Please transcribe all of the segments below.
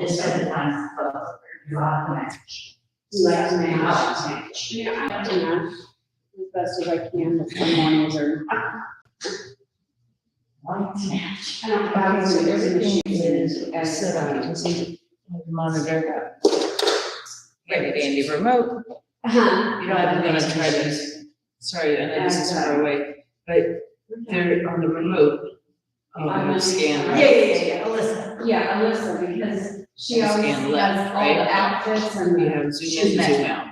this other time, you like to match. You like to I match? like to match. Yeah, I like to match as best as I can with some mornings or. Like to match. I don't have Okay, so to- everything is as set up, you see, monitor that. Handy dandy remote, Uh-huh. you know, I'm gonna try this, sorry, I know this is far away, but they're on the remote. You can scan. Alyssa. Yeah, Alyssa, because she always Scan has left, all the right? outfits and We the, have zoom in, zoom out.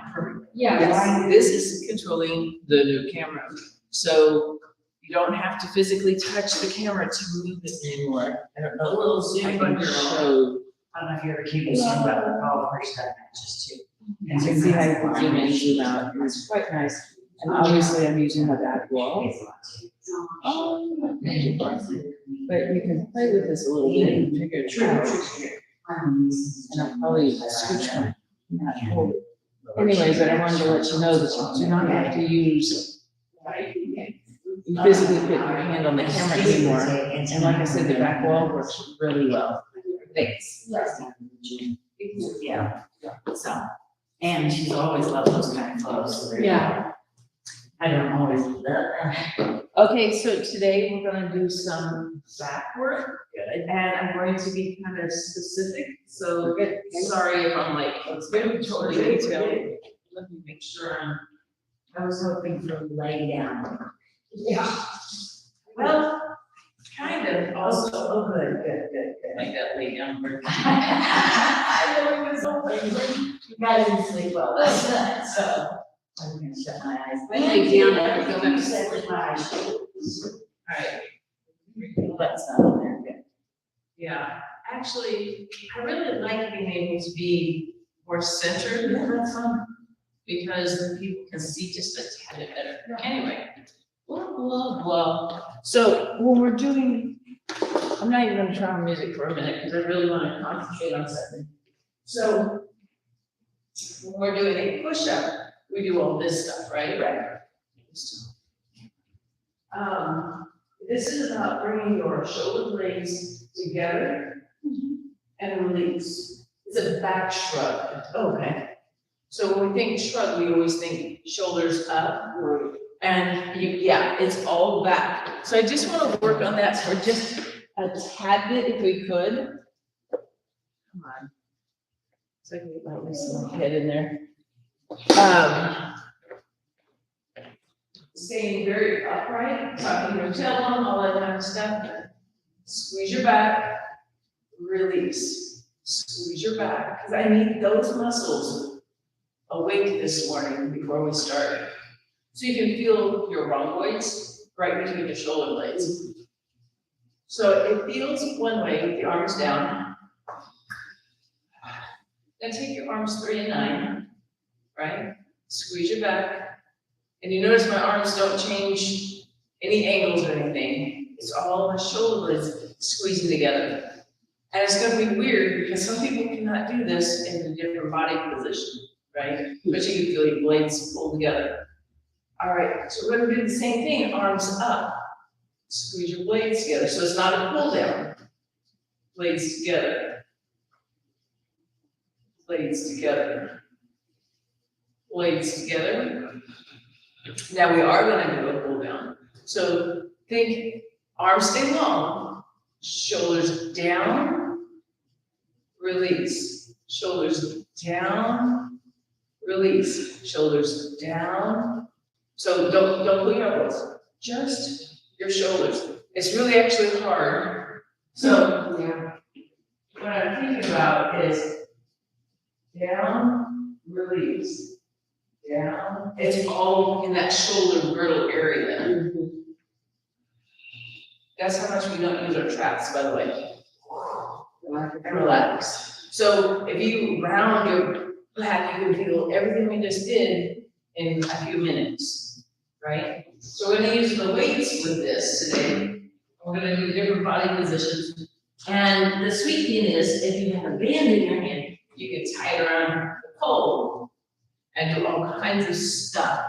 yeah. This is controlling the new camera, so you don't have to physically touch the camera to move it anymore. I don't know. A little zoom I on can your show. I don't know if you ever keep a zoom up, but all first that matches too. You can see how you can zoom in, zoom out, and it's quite nice. And obviously, I'm using my back wall. Oh, but you can play with this a little bit and figure it out. And I'll probably scooch my, not hold it. Anyways, but I wanted to let you know that you do not have to use, you physically put your hand on the camera anymore. And like I said, the back wall works really well. Thanks. Yeah, so, and she's always loved those kind of clothes. Yeah. I don't always love them. Okay, so today we're gonna do some back work. And I'm going to be kind of specific, so sorry if I'm like, it's very totally detailed. Let me make sure I was hoping for lay down. Yeah. well, kind of also. Oh, good. Like that lay down work. I know it was hoping, you guys didn't sleep well last night, so I'm gonna shut my eyes. I lay down, I have to go back to Set sleep. my eyes. Alright, That's not there, good. yeah, actually, I really like being able to be more centered in that fun, because then people can see just a tad bit better. Anyway, blah, blah, blah. So when we're doing, I'm not even gonna try on music for a minute, because I really wanna concentrate on something. So when we're doing a push-up, we do all this stuff, right? Right. This is about bringing your shoulder blades together and release. It's a back shrug. Okay. So when we think shrug, we always think shoulders up. And yeah, it's all back. So I just want to work on that for just a tad bit if we could. Come on. So I can get my little head in there. Staying very upright, tucking your tail on, all that kind of stuff. Squeeze your back, release. Squeeze your back, because I need those muscles awake this morning before we start. So you can feel your rhomboids right between your shoulder blades. So it feels one way with the arms down. Then take your arms 3 and 9, right? Squeeze your back. And you notice my arms don't change any angles or anything. It's all my shoulder blades squeezing together. And it's gonna be weird because some people cannot do this in a different body position, right? But you can feel your blades pull together. All right, so we're gonna do the same thing, arms up. Squeeze your blades together, so it's not a pull down. Blades together. Blades together. Blades together. Now we are gonna do a pull down. So think arms stay long, shoulders down, release. Shoulders down, release. Shoulders down. So don't pull your elbows, just your shoulders. It's really actually hard. So Yeah. what I'm thinking about is down, release, down. It's all in that shoulder girdle area. That's how much we don't use our traps, by the way. And relax. So if you round your back, you can feel everything we just did in a few minutes, right? So we're gonna use the weights with this today. We're gonna do different body positions. And the sweet thing is, if you have a band in your hand, you can tie it around the pole and do all kinds of stuff.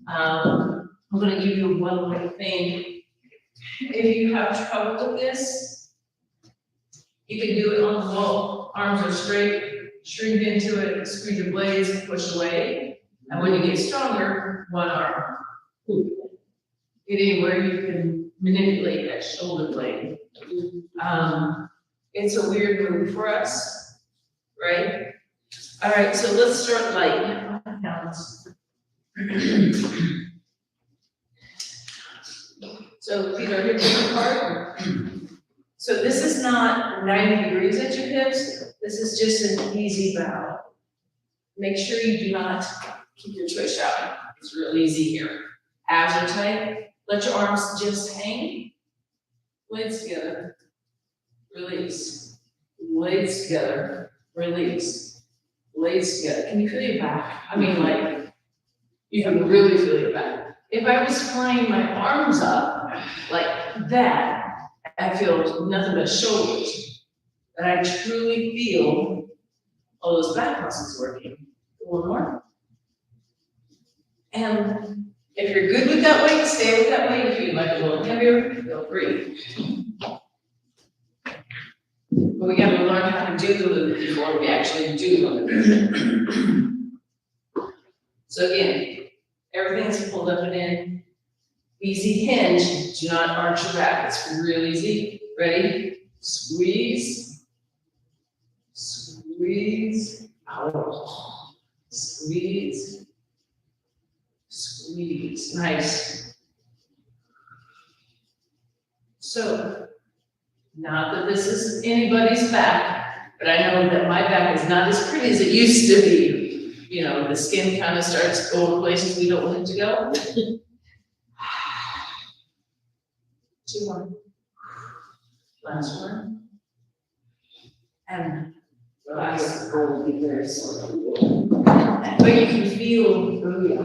I'm gonna give you one more thing. If you have trouble with this, you can do it on the wall. arms are straight, shrink into it, squeeze your blades, push away. And when you get stronger, one arm. Getting where you can manipulate that shoulder blade. It's a weird move for us, right? All right, so let's start light. So feet are hip width apart. So this is not 90 degrees at your hips. This is just an easy bow. Make sure you do not keep your twitch out. It's real easy here. Abs are tight. Let your arms just hang. Blades together. Release. Blades together. Release. Blades together. Can you feel your back? I mean, like, you can really feel your back. If I was flying my arms up like that, I feel nothing but shoulders. But I truly feel all those back muscles working. One more. And if you're good with that weight, stay with that weight. If you'd like a little heavier, feel free. But we gotta learn how to do the movement before we actually do the movement. So again, everything's pulled up and in. Easy hinge, do not arch your back, it's real easy. Ready? Squeeze. Squeeze. Out. Squeeze. Squeeze. Nice. So, not that this is anybody's back, but I know that my back is not as pretty as it used to be. You know, the skin kind of starts going places we don't want it to go. 2 more. Last one. And relax. But you can feel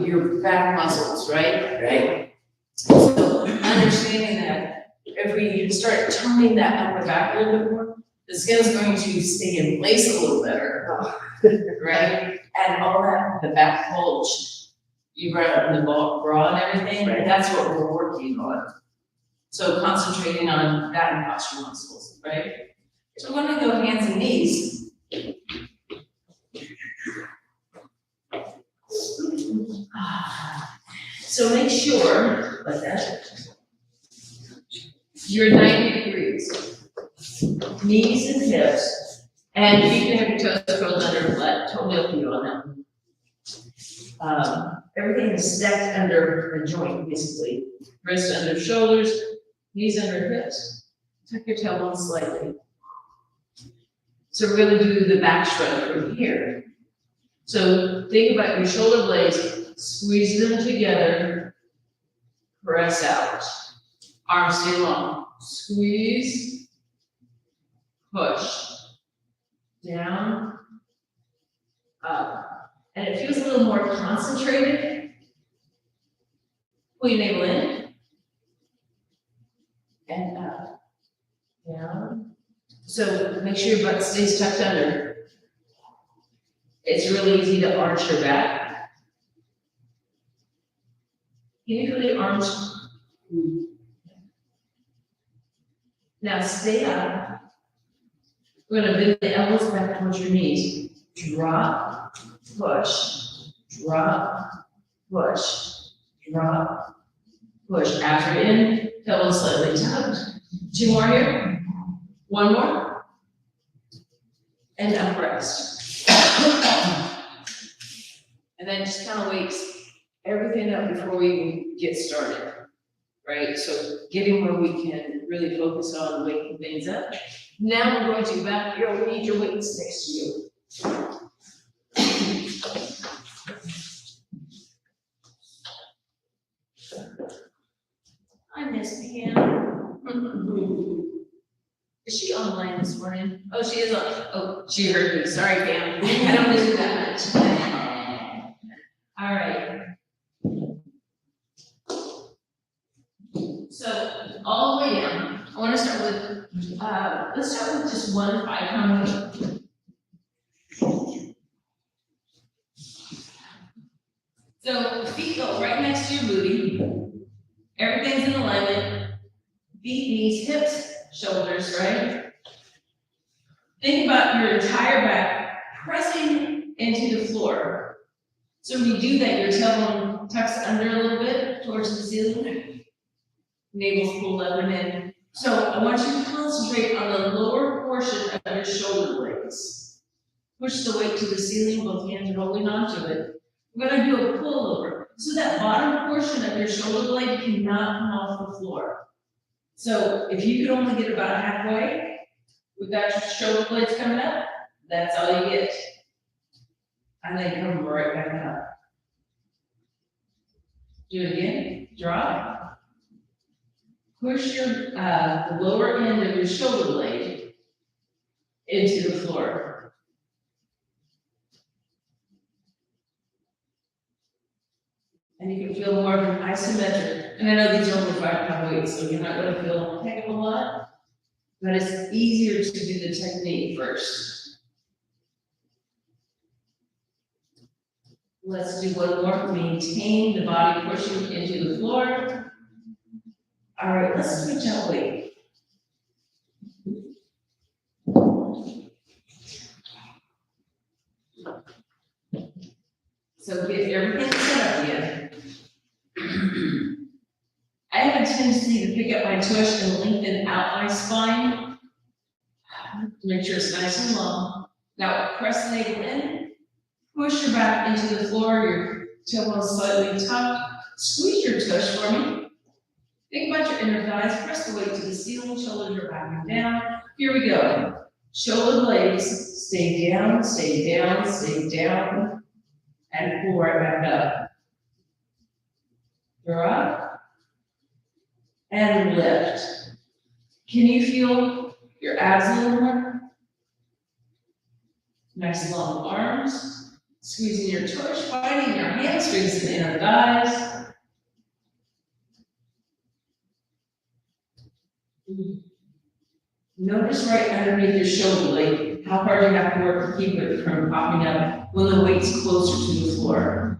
your back muscles, right? Right. So understanding that if we start toning that upper back a little bit more, the skin's going to stay in place a little better, right? And all that, the back bulge, you brought up the bra and everything, right? That's what we're working on. So concentrating on that and posture muscles, right? So we're gonna go hands and knees. So make sure, like that, you're 90 degrees. Knees and hips, and you can have your toes curled under flat, totally up to you on that one. Everything is stacked under a joint, basically. Wrist under shoulders, knees under hips. Tuck your tailbone slightly. So we're gonna do the back shrug from here. So think about your shoulder blades, squeeze them together, press out. Arms stay long. Squeeze, push, down, up. And it feels a little more concentrated. Pull your navel in. And up, down. So make sure your butt stays tucked under. It's really easy to arch your back. Can you feel your arms? Now stay up. We're gonna bend the elbows back towards your knees. Drop, push, drop, push, drop, push. After in, elbows slightly tucked. 2 more here. 1 more. And up rest. And then just kind of wake everything up before we get started. Right? So getting where we can really focus on waking things up. Now we're going to back here. We need your weights next to you. I miss Pam. Is she online this morning? Oh, she is on. Oh, she heard me. Sorry, Pam. I don't miss you that much. All right. So all the way down. I want to start with, let's start with just 1 5-pound weight. So feet go right next to your booty. Everything's in alignment. Feet, knees, hips, shoulders, right? Think about your entire back pressing into the floor. So when you do that, your tailbone tucks under a little bit towards the ceiling. Navel's pulled up and in. So I want you to concentrate on the lower portion of your shoulder blades. Push the weight to the ceiling, both hands are holding onto it. We're gonna do a pullover. So that bottom portion of your shoulder blade cannot come off the floor. So if you could only get about halfway, without your shoulder blades coming up, that's all you get. And then come right back up. Do it again, drop. Push your, the lower end of your shoulder blade into the floor. And you can feel more of an isometric. And I know these are only 5-pound weights, so you're not gonna feel a heck of a lot, but it's easier to do the technique first. Let's do one more. Maintain the body pushing into the floor. All right, let's switch out weight. So get everything set up again. I have a tendency to pick up my tush and lengthen out my spine. Make sure it's nice and long. Now press the navel in, push your back into the floor, your tailbone slightly tucked. Squeeze your tush for me. Think about your inner thighs, press the weight to the ceiling, shoulders are back and down. Here we go. Shoulder blades, stay down, stay down, stay down, and pull right back up. Drop, and lift. Can you feel your abs a little more? Nice long arms, squeezing your tush, finding your hamstrings and inner thighs. Notice right underneath your shoulder blade how hard you have to work to keep it from popping up when the weight's closer to the floor.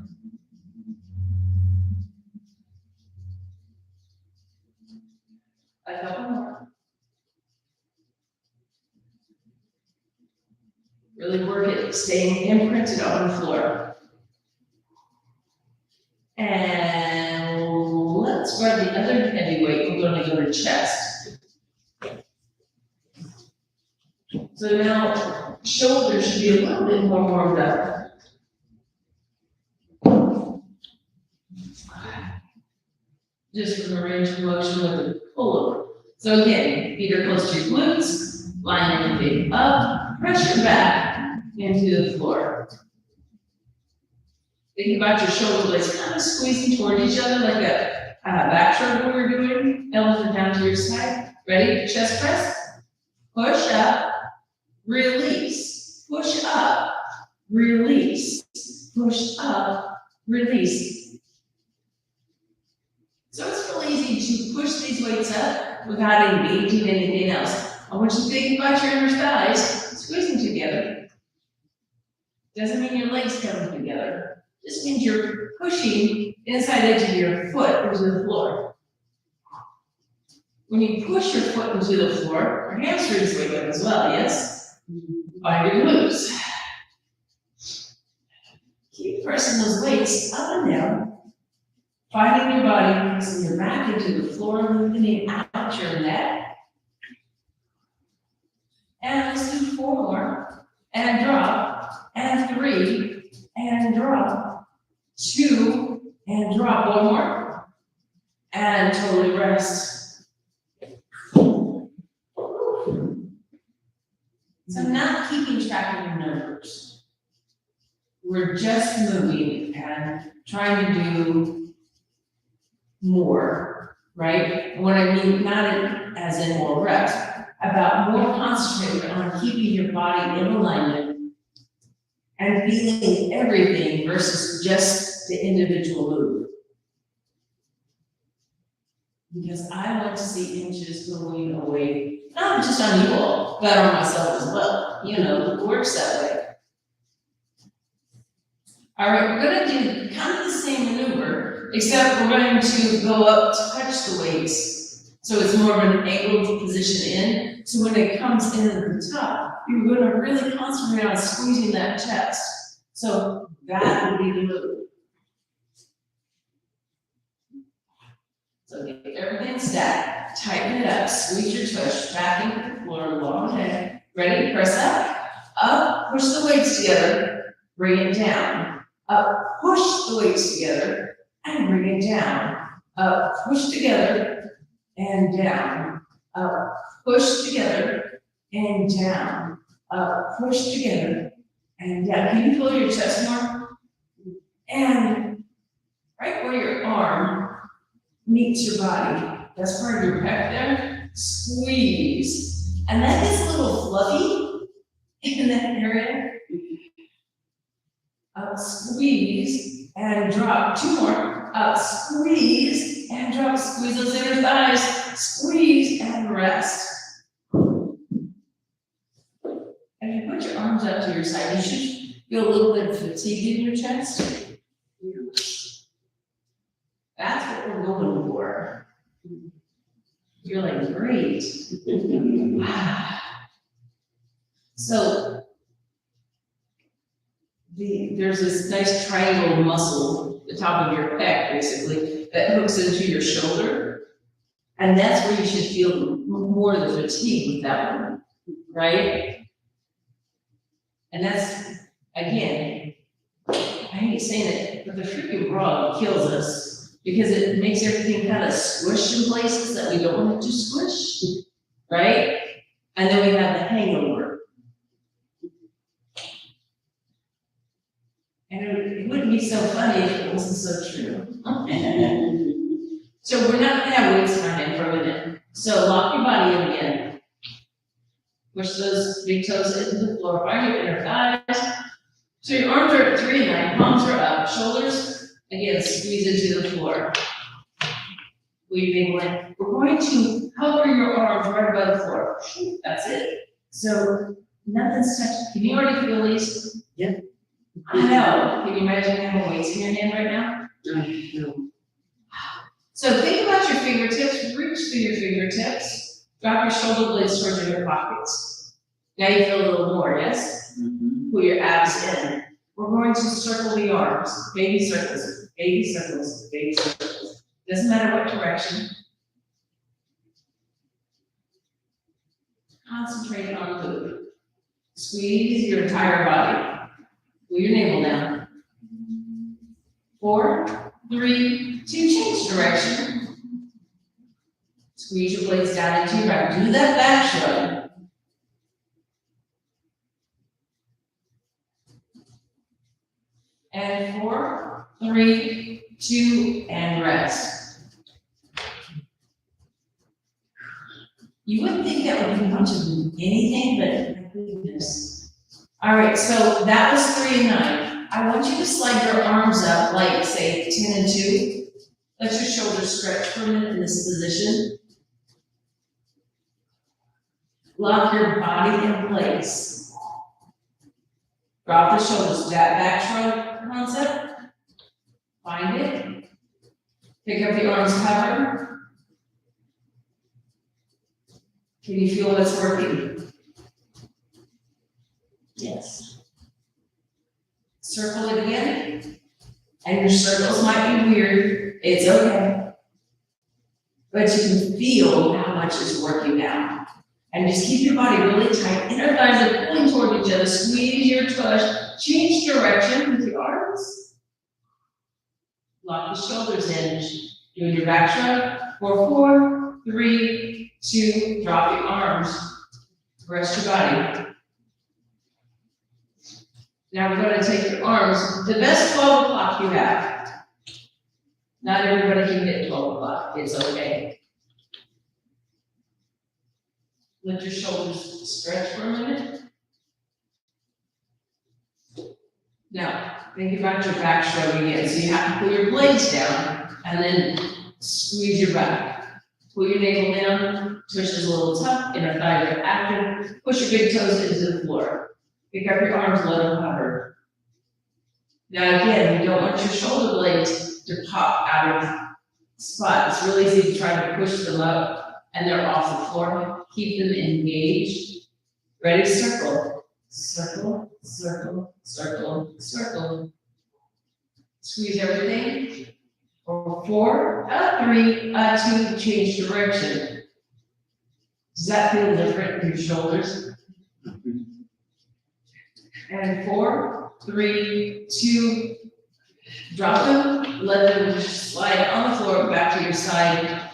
A couple more. Really work it, staying imprinted on the floor. And let's grab the other heavy weight. We're going to go to chest. So now shoulders should be a little bit more warmed up. Just from the range of motion with the pullover. So again, feet are close to your glutes, line your feet up, press your back into the floor. Think about your shoulder blades kind of squeezing toward each other like a back shoulder we were doing. Elbows are down to your side. Ready? Chest press. Push up. Release. Push up. Release. Push up. Release. So it's really easy to push these weights up without engaging anything else. I want you to think about your inner thighs squeezing together. Doesn't mean your legs come together. Just means you're pushing inside edge of your foot into the floor. When you push your foot into the floor, your hamstrings wake up as well, yes? Find your glutes. Keep pressing those weights up and down. Finding your body, pressing your back into the floor, lengthening out your neck. And let's do 4 more. And drop. And 3. And drop. 2. And drop. 1 more. And totally rest. So I'm not keeping track of your numbers. We're just moving and trying to do more, right? What I mean, not as in more reps, about more concentrated on keeping your body in alignment and feeling everything versus just the individual move. Because I want to see inches going away, not just on you all, but on myself as well. You know, it works that way. All right, we're going to do kind of the same maneuver, except we're going to go up to touch the weights So it's more of an angled position in, so when it comes in at the top, you're gonna really concentrate on squeezing that chest. So that would be the move. So get everything stacked, tighten it up, squeeze your tush back into the floor, long head. Ready, press up, push the weights together, bring it down. Up, push the weights together, and bring it down. Up, push together, and down. Up, push together, and down. Up, push together, and down. Can you feel your chest more? And right where your arm meets your body, that's part of your pec there, squeeze. And that gets a little fluffy in that area. Up, squeeze, and drop. Two more. Up, squeeze, and drop. Squeeze those inner thighs. Squeeze, and rest. And you put your arms out to your side, you should feel a little bit of fatigue in your chest. That's what we're going for. You're like, great. So, there's this nice triangle muscle, the top of your pec, basically, that hooks into your shoulder. And that's where you should feel more of the fatigue with that one, right? And that's, again, I hate saying it, but the freaking bra kills us because it makes everything kind of squish in places that we don't want it to squish, right? And then we have the hangover. And it wouldn't be so funny if it wasn't so true. So we're not gonna have weights running for a minute. So lock your body in again. Push those big toes into the floor, find your inner thighs. So your arms are at 3 and 9, palms are up, shoulders, again, squeeze into the floor. Weaving like, we're going to hover your arms right above the floor. That's it. So nothing's touching. Can you already feel these? Yeah. I know. Can you imagine having weights in your hand right now? No. So think about your fingertips, reach through your fingertips, drop your shoulder blades towards your hip pockets. Now you feel a little more, yes? Pull your abs in. We're going to circle the arms, baby circles, baby circles, baby circles. Doesn't matter what direction. Concentrate on the move. Squeeze your entire body. Pull your navel down. 4, 3, 2, change direction. Squeeze your blades down into your back. Do that back shrug. And 4, 3, 2, and rest. You wouldn't think that would be much of anything, but my goodness. All right, so that was 3 and 9. I want you to slide your arms up like, say, 10 and 2. Let your shoulders stretch for a minute in this position. Lock your body in place. Drop the shoulders. That back shrug concept. Find it. Pick up the arms cover. Can you feel what's working? Yes. Circle it again. And your circles might be weird. It's okay. But you can feel how much is working now. And just keep your body really tight. Inner thighs are pulling toward each other. Squeeze your tush. Change direction with your arms. Lock the shoulders in. Doing your back shrug. 4, 3, 2. Drop your arms. Rest your body. Now we're going to take your arms. The best 12 o'clock you have. Not everybody can get 12 o'clock. It's okay. Let your shoulders stretch for a minute. Now, think about your back shrug again. So you have to pull your blades down and then squeeze your back. Pull your navel down, tush is a little tough, inner thighs are active. Push your big toes into the floor. Pick up your arms, let them hover. Now again, you don't want your shoulder blades to pop out of spot. It's really easy to try to push them up and they're off the floor, keep them engaged. Ready, circle, circle, circle, circle, circle. Squeeze everything. Or 4, 3, 2, change direction. Does that feel different in your shoulders? And 4, 3, 2, drop them, let them slide on the floor back to your side.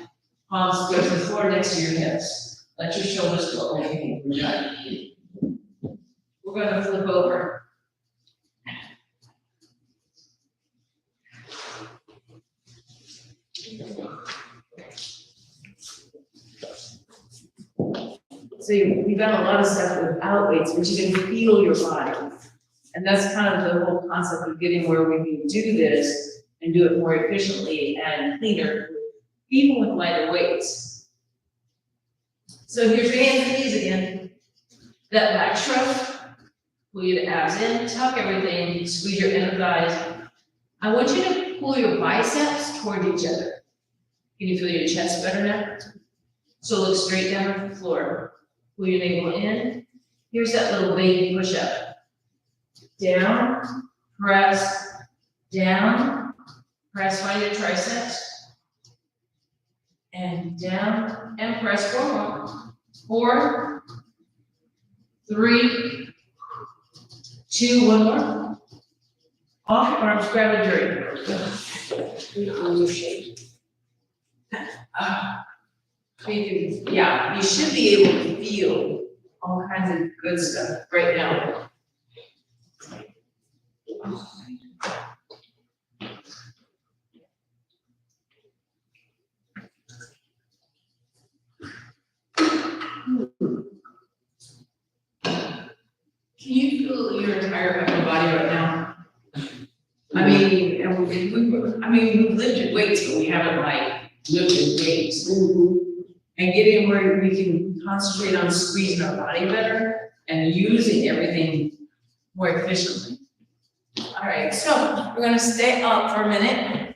Palms go to the floor next to your hips. Let your shoulders go away from your back. We're gonna flip over. So we've done a lot of stuff without weights, but you can feel your body. And that's kind of the whole concept of getting where we can do this and do it more efficiently and cleaner, even with lighter weights. So here's your hands and knees again. That back shrug, pull your abs in, tuck everything, squeeze your inner thighs. I want you to pull your biceps toward each other. Can you feel your chest better now? So look straight down at the floor. Pull your navel in. Here's that little baby push-up. Down, press, down, press, find your triceps. And down, and press 4 more. 4, 3, 2, 1 more. Off your arms, grab a drink. On your shape. Yeah, you should be able to feel all kinds of good stuff right now. Can you feel your entire upper body right now? I mean, we've lifted weights, but we haven't like lifted weights. And getting where we can concentrate on squeezing our body better and using everything more efficiently. All right, so we're gonna stay up for a minute.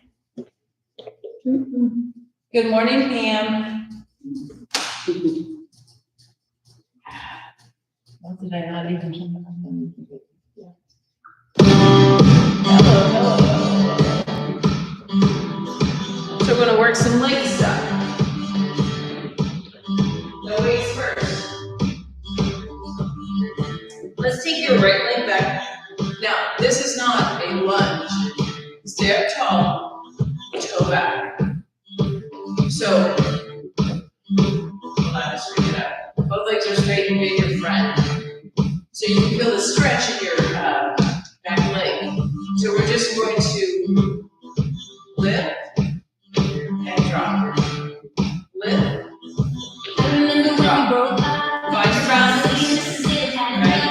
Good morning, Pam. What did I not even? Hello. So we're gonna work some leg stuff. No weights first. Let's take your right leg back. Now, this is not a lunge. Stay up tall, toe back. So, let's straighten it up. Both legs are straight and make your front. So you can feel the stretch in your back leg. So we're just going to lift and drop. Lift. Drop. Find your balance. Right?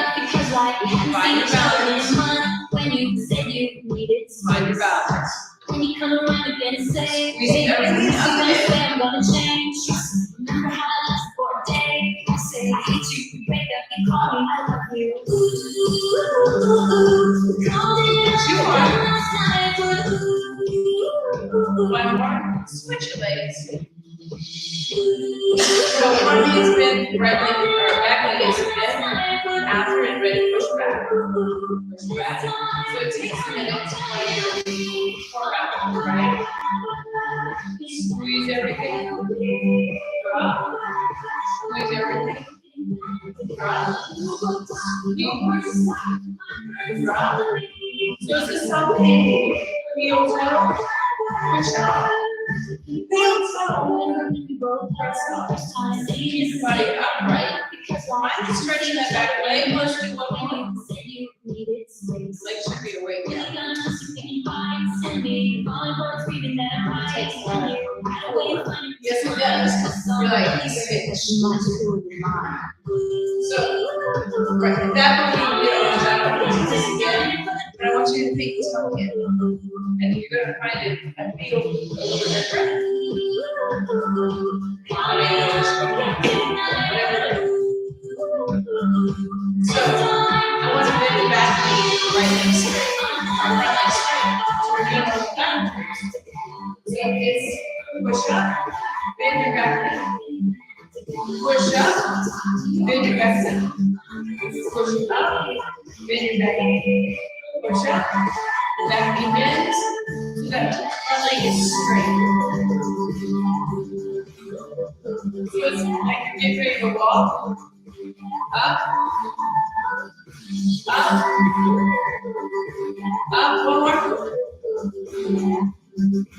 Find your balance. Find your balance. Squeezing everything up in. One more. Switch your legs. So one knee is bent, right leg or back leg is bent. After it, ready, push back. Push back. So it takes a minute to play your core out, right? Squeeze everything. Drop. Squeeze everything. Drop. Drop. So this is something feel toe. Push out. Feel toe. Press up. Keep your body upright. I'm stretching that back leg. Let's do one more. Legs should be awake. Yes, it does. You're like, so, right, at that point, you know, that this again, but I want you to take this toe in. And you're going to find it and feel over the breath. So, I want to bend your back knee right leg straight. Right leg straight. We're going to look backwards. So it's push up, bend your back knee. back down. Push up, bend your back, push up, back knee bends, so that front leg is straight. So it's like you're getting ready to walk, up, up, one more,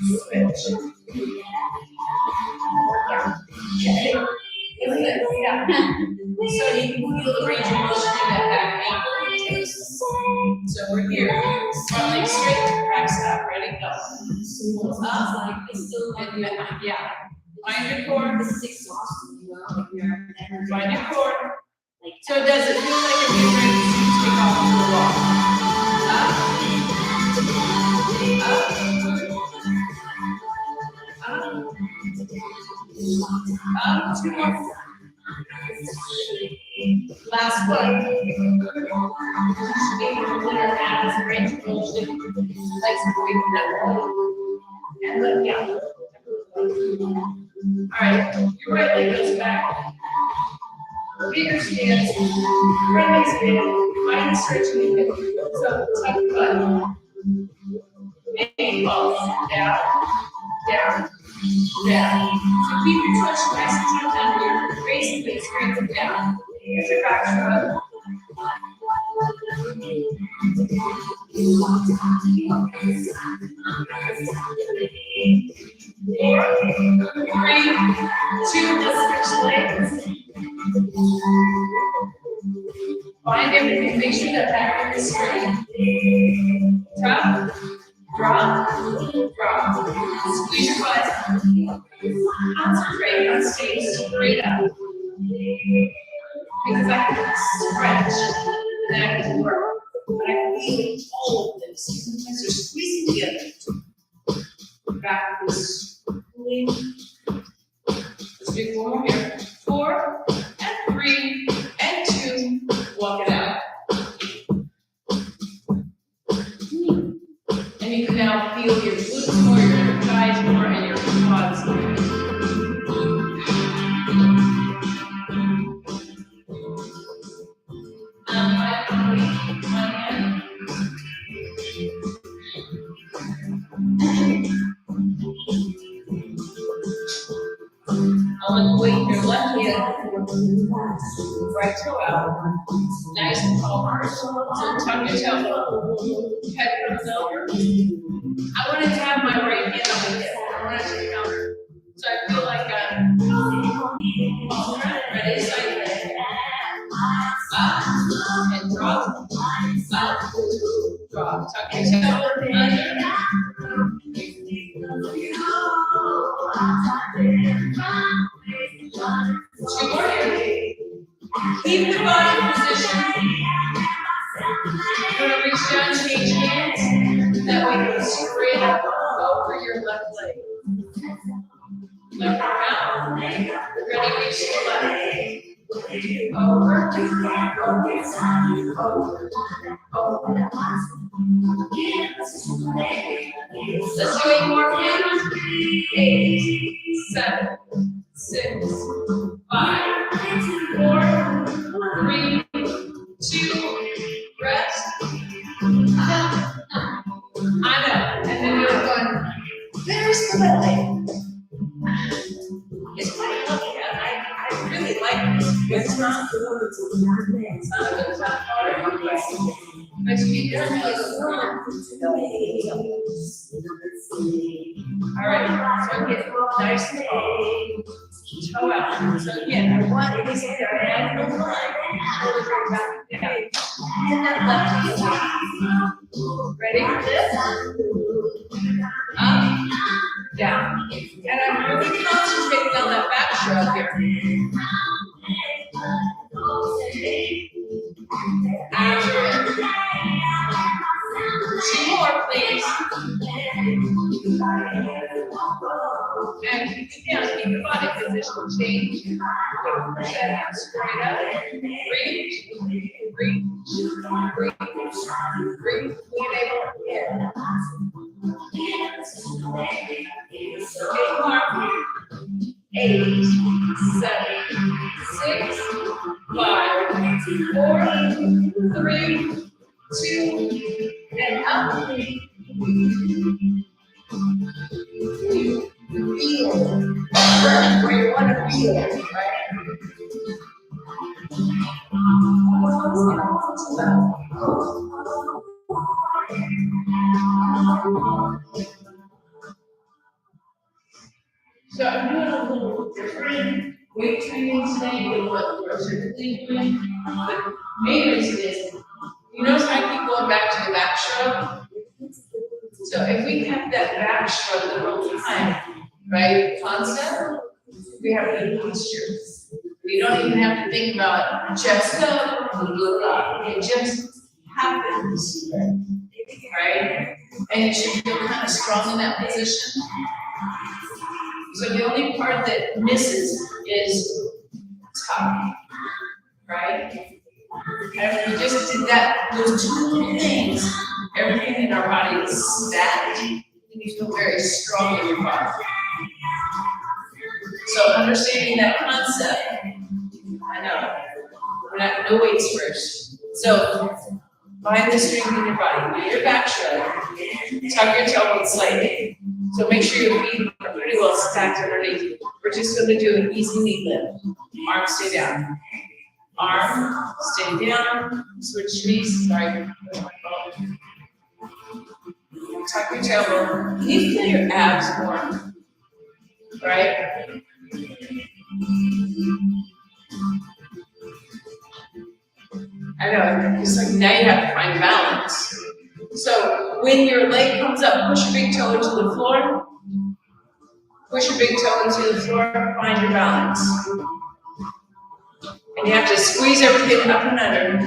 switch. Okay. Feel it, yeah. So you can feel the range of motion in that back ankle. So we're here, front leg straight, back stop, ready, go. Up, and back, yeah. Find your core. Find your core. So does it feel like you're getting ready to take off to the wall? Up, two more. Last one. Winner has range of motion. Legs going that way. And let down. All right, your right leg goes back. Bigger stance. Right leg stand. Find the stretching in it. So tuck the butt. And falls down, down, down. So keep your tush nice and tucked under your face, but straight and down. Here's your back shrug. 4, 3, 2, let's switch legs. Find everything, make sure that back is straight. Tuck, drop, drop. Squeeze your butt. Concentrate on staying straight up. Because I can stretch, and then I can work. But I can even hold this. Sometimes you're squeezing together. Back is pulling. Let's do 4 more here. 4, and 3, and 2. Walk it out. And you can now feel your glutes more, your thighs more, and your quads more. One hand. I'm going to weight your left hand, right toe out, nice and tall. So tuck your toe, head comes over. I want to have my right hand on my hip. I want to take counter. So I feel like I'm ready, side leg. Up and drop, up, drop. Tuck your toe under. Two more here. Keep the body position. You're going to reach down, change hands. That way you go straight up over your left leg. Left arm out. Ready, reach to the left. Over. Let's do 8 more count. 8, 7, 6, 5, 4, 3, 2, rest. I know. And then you're going, there's the belly. It's quite healthy. I really like this. It's not a good top part, but you need to really warm. All right, so get nice and tall. Toe out. So again, I want this diagonal line. Pull it right back down. And that left heel. Ready for this? Up, down. And I'm really concentrating on that back shrug here. After it. 2 more, please. And keep it down, keep your body position, change. Push that hand straight up. Reach, reach, reach, reach. Lean able in. 8 more. 8, 7, 6, 5, 3, 2, and up. Feel, burn where you want to feel, right? So I'm doing a little different weight training today than what we're typically doing. The main reason is, you notice how I keep going back to the back shrug? So if we kept that back shrug the whole time, right, concept, we have good posture. We don't even have to think about chest up, look up. It just happens, right? And you should feel kind of strong in that position. So the only part that misses is top, right? And if we just did that, those two things, everything in our body is stacked, and you feel very strong in your body. So understanding that concept, I know, we're not, no weights first. So find the strength in your body, do your back shrug, tuck your tailbone slightly. So make sure your feet are pretty well stacked underneath you. We're just gonna do an easy knee lift. Arm stay down. Arm stay down, switch knees, sorry. Tuck your tailbone, can you feel your abs more? Right? I know, it's like now you have to find balance. So when your leg comes up, push your big toe into the floor. Push your big toe into the floor, find your balance. And you have to squeeze everything up and under.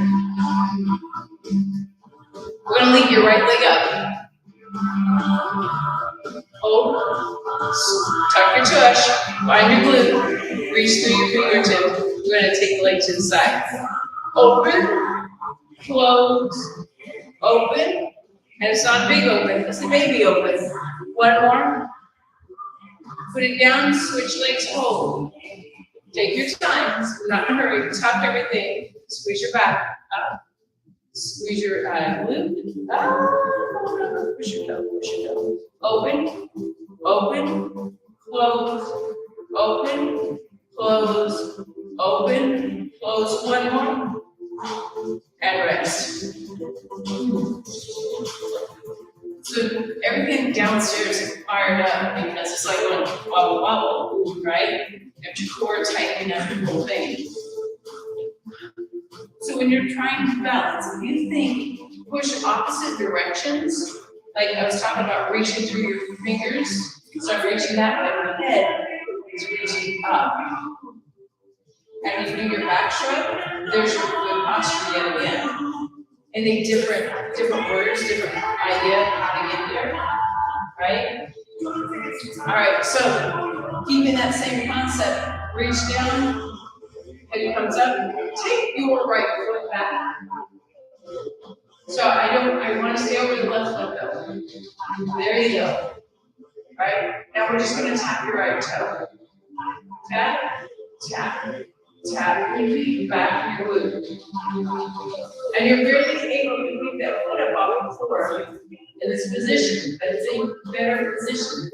We're gonna leave your right leg up. Hold, tuck your tush, find your glute, reach through your fingertips. We're gonna take the leg to the side. Open, close, open, and it's not a big open, it's a baby open. One more. Put it down, switch legs, hold. Take your time, not in a hurry, tuck everything, squeeze your back up. Squeeze your glute, push your toe. Open, open, close, open, close, open, close, one more, and rest. So everything downstairs is fired up because it's like going wobble wobble, right? You have your core tightening up the whole thing. So when you're trying to balance, if you think push opposite directions, like I was talking about reaching through your fingers, so I'm reaching that way, my head is reaching up. And you do your back shrug, there's your good posture yet again. And they different words, different idea of how to get there, right? All right, so keeping that same concept, reach down, head comes up, take your right foot back. So I want to stay over the left foot though. There you go. Right? Now we're just gonna tap your right toe. Tap, tap, tap your feet back your glute. And you're barely able to keep that foot up off the floor in this position, but it's a better position.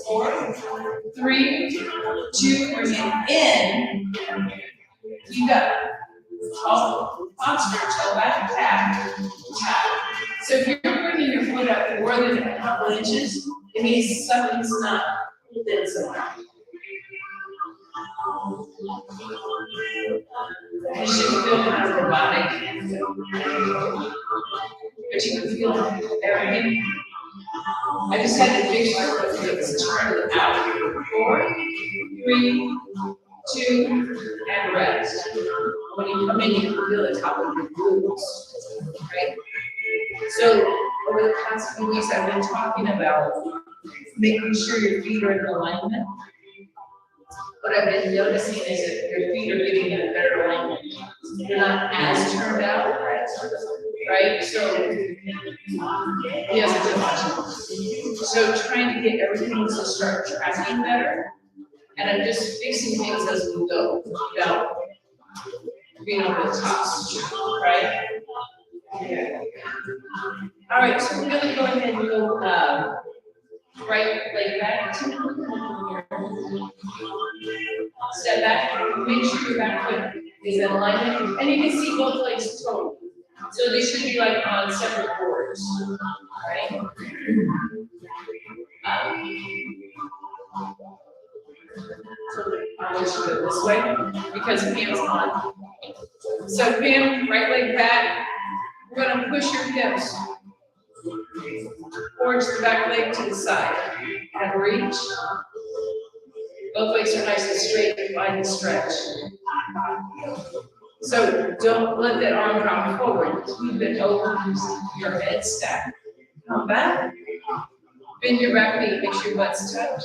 4, 3, 2, bring it in. You got posture, toe back, tap, tap. So if you're bringing your foot up more than a couple inches, it means something's not within somewhere. You should feel kind of robotic, but you can feel everything. I just had to fix my foot so it's turned out. 4, 3, 2, and rest. When you come in, you can feel the top of your glutes, right? So over the past few weeks, I've been talking about making sure your feet are in alignment. What I've been noticing is that your feet are getting in a better alignment. They're not as turned out, right? So, yes, I did watch it. So trying to get everything to start tracking better, and I'm just fixing things as we go. being over the tops, right? All right, so we're gonna go ahead and go, right leg back. Step back, make sure your back foot is in alignment, and you can see both legs total. So they should be like on separate boards, right? So I want you to go this way, because Pam's on. So Pam, right leg back, we're gonna push your hips towards the back leg to the side, and reach. Both legs are nice and straight, and find the stretch. So don't let that arm drop forward, keep it over your head stack. Come back, bend your back knee, make sure your butt's touch.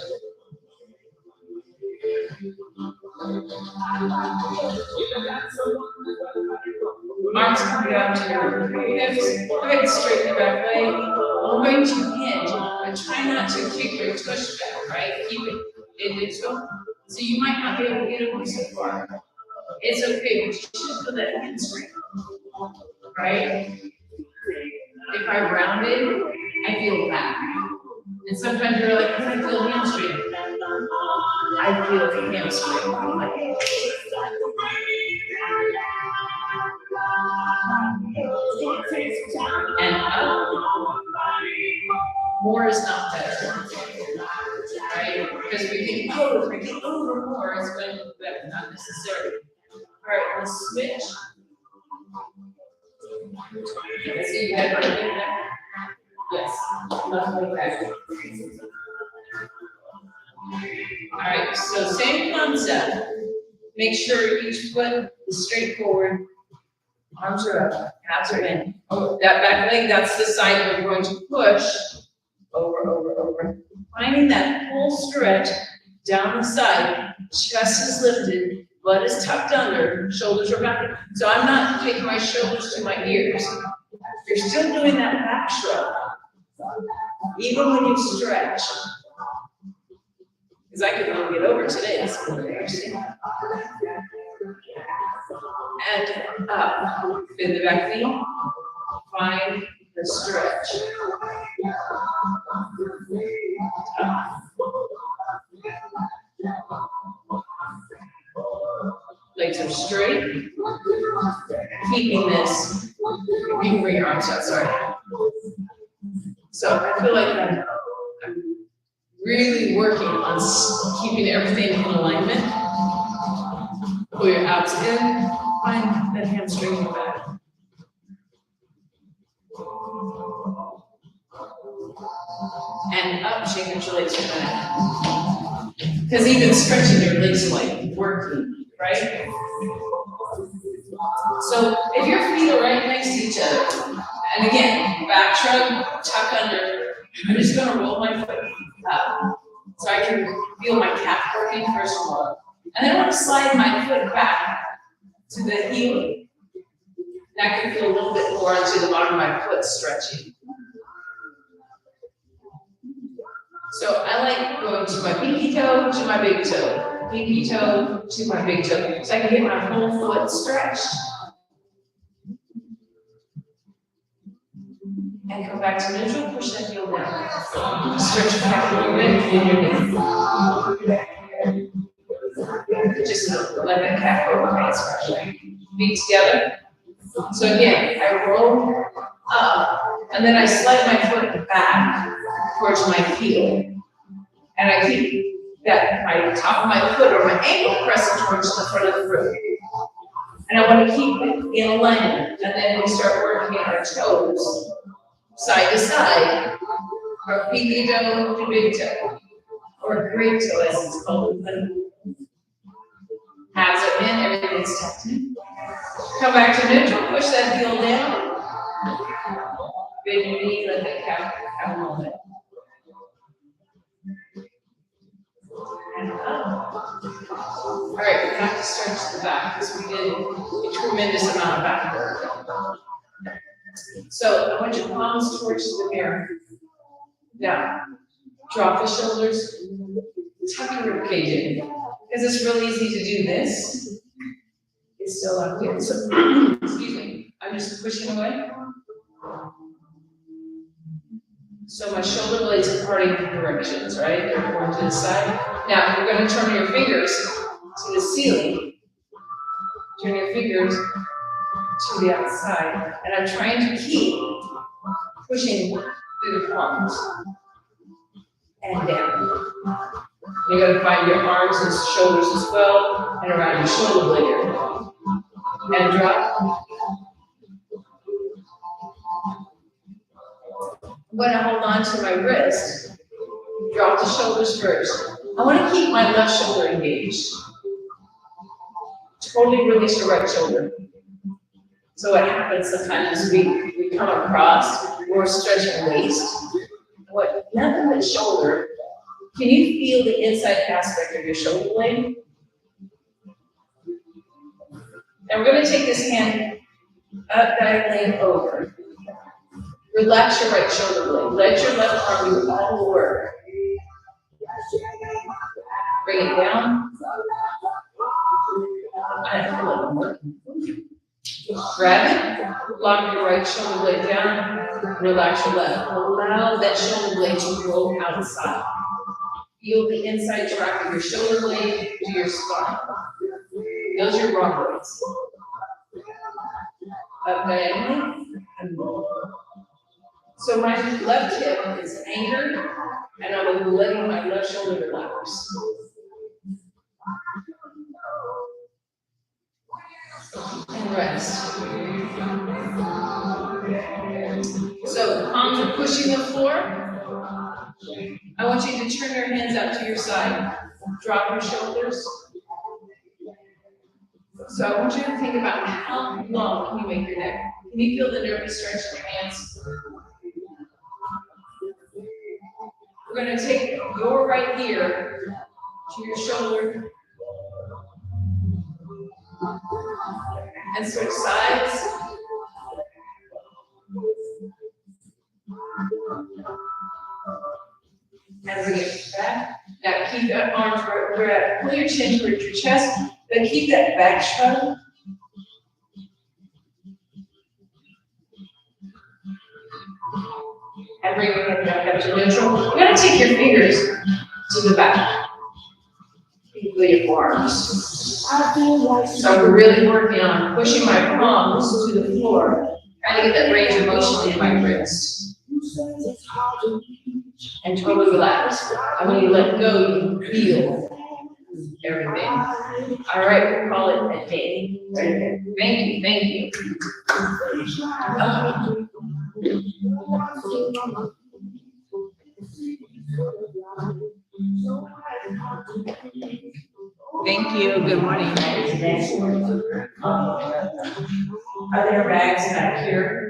Arms coming out to your hips, go ahead and straighten your back leg. We're going to hinge, but try not to kick your tush back, right? Keep it in neutral. So you might not be able to get over so far. It's okay, but you should feel that hamstring, right? If I rounded, I feel back. And sometimes you're like, I feel hamstring. I feel hamstring. And up. More is not better. Right? Because we think, oh, if we get over more, it's going to be better. Not necessarily. All right, let's switch. So you had right leg back? Yes, left leg back. All right, so same concept. Make sure each foot is straight forward. Arms are up, calves are in. Oh, that back leg, that's the side we're going to push. Over. Finding that full stretch down the side, chest is lifted, butt is tucked under, shoulders are back. So I'm not taking my shoulders to my ears. You're still doing that back shrug, even when you stretch. Because I could only get over today, that's what I'm saying. And up, bend the back knee, find the stretch. Legs are straight. Keeping this, you can bring your arms out, sorry. So I feel like I'm really working on keeping everything in alignment. Pull your abs in, find that hamstring in the back. And up, shake your legs to the back. Because even stretching your legs are like working, right? So if your feet are right next to each other, and again, back shrug, tuck under, I'm just gonna roll my foot up so I can feel my calf working first of all. And then I want to slide my foot back to the heel. That can feel a little bit more onto the bottom of my foot stretching. So I like going to my pinky toe to my big toe, pinky toe to my big toe, so I can get my whole foot stretched. And come back to neutral, push that heel down. Stretch your calf a little bit in your knee. Just let that calf go behind, stretch. Feet together. So again, I roll up, and then I slide my foot back towards my heel. And I keep that my top of my foot or my ankle pressing towards the front of the foot. And I want to keep it in alignment. And then we start working on our toes, side to side, or pinky toe to big toe, or great toe as it's called. Abs are in, everything's tucked in. Come back to neutral, push that heel down. Bend your knee, let that calf come a little bit. And up. All right, we have to stretch the back because we did a tremendous amount of back work. So I want your palms towards the mirror. Down. Drop the shoulders. Tuck your ribcage in. Because it's really easy to do this. It's still up here, so, excuse me, I'm just pushing away. So my shoulder blades are parting directions, right? They're going to the side. Now, you're gonna turn your fingers to the ceiling. Turn your fingers to the outside, and I'm trying to keep pushing through the palms and down. You're gonna find your arms and shoulders as well, and around your shoulder blade area. And drop. I'm gonna hold on to my wrist. Drop the shoulders first. I wanna keep my left shoulder engaged. Totally release your right shoulder. So what happens sometimes we come across, we're stretching waist. What, nothing but shoulder. Can you feel the inside aspect of your shoulder blade? Now we're gonna take this hand up, diagonally over. Relax your right shoulder blade. Let your left arm do all the work. Bring it down. I don't feel like I'm working. Grab it, lock your right shoulder blade down, relax your left. Allow that shoulder blade to roll outside. Feel the inside track of your shoulder blade to your spine. Those are your rhomboids. Up diagonally and roll. So my left hip is anchored, and I'm letting my left shoulder relax. And rest. So the palms are pushing the floor. I want you to turn your hands out to your side. Drop your shoulders. So I want you to think about how long can you make your neck. Can you feel the nervous stretch in your hands? We're going to take your right ear to your shoulder and switch sides. And bring it back. Now keep that arms where we're at. Pull your chin towards your chest, but keep that back shrug. And bring your head back up to neutral. You're going to take your fingers to the back. Feel your forearms. So I'm really working on pushing my palms to the floor, trying to get that range of motion in my wrist. And totally relax. And when you let go, you feel everything. All right, we'll call it a day. Right? Thank you. Thank you. Good morning. Are there bags back here?